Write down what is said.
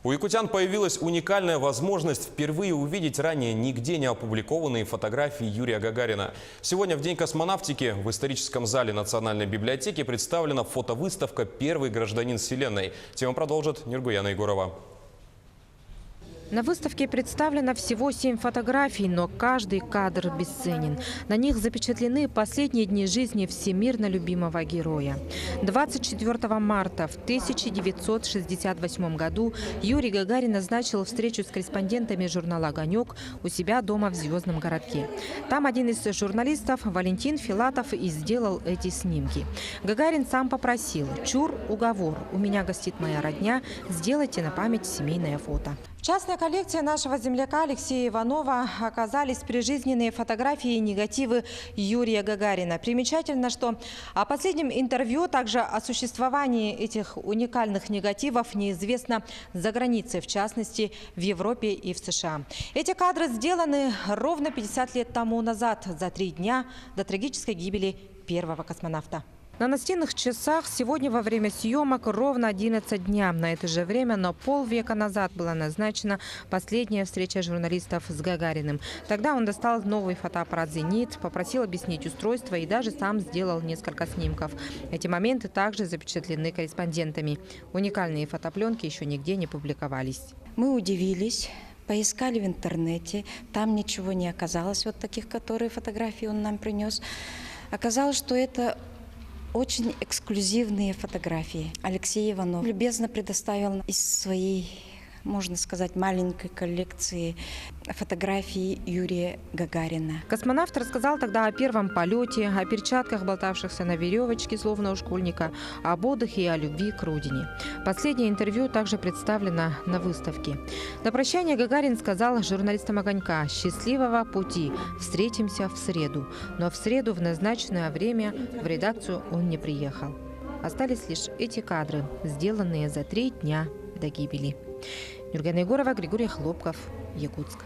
У якутян появилась уникальная возможность впервые увидеть ранее нигде не опубликованные фотографии Юрия Гагарина. Сегодня, в День космонавтики, в историческом зале Национальной библиотеки представлена фотовыставка «Первый гражданин Вселенной». Тему продолжит Нургуяна Егорова. На выставке представлено всего 7 фотографий, но каждый кадр бесценен. На них запечатлены последние дни жизни всемирно любимого героя. 24 марта в 1968 году Юрий Гагарин назначил встречу с корреспондентами журнала «Огонек» у себя дома в Звездном городке. Там один из журналистов, Валентин Филатов, и сделал эти снимки. Гагарин сам попросил: «Чур, уговор, у меня гостит моя родня, сделайте на память семейное фото». В частной коллекции нашего земляка Алексея Иванова оказались прижизненные фотографии и негативы Юрия Гагарина. Примечательно, что о последнем интервью, также о существовании этих уникальных негативов неизвестно за границей, в частности, в Европе и в США. Эти кадры сделаны ровно 50 лет тому назад, за 3 дня до трагической гибели первого космонавта. На настенных часах сегодня во время съемок ровно 11 дня. На это же время, но полвека назад была назначена последняя встреча журналистов с Гагариным. Тогда он достал новый фотоаппарат «Зенит», попросил объяснить устройство и даже сам сделал несколько снимков. Эти моменты также запечатлены корреспондентами. Уникальные фотопленки еще нигде не публиковались. Мы удивились. Поискали в интернете, там ничего не оказалось, вот таких, которые фотографии он нам принес. Оказалось, что это очень эксклюзивные фотографии. Алексей Иванов любезно предоставил из своей, можно сказать, маленькой коллекции фотографии Юрия Гагарина. Космонавт рассказал тогда о первом полете, о перчатках, болтавшихся на веревочке, словно у школьника, об отдыхе и о любви к родине. Последнее интервью также представлено на выставке. На прощание Гагарин сказал журналистам «Огонька»: «Счастливого пути, встретимся в среду». Но в среду в назначенное время в редакцию он не приехал. Остались лишь эти кадры, сделанные за 3 дня до гибели. Нургуяна Егорова, Григорий Хлопков, Якутск.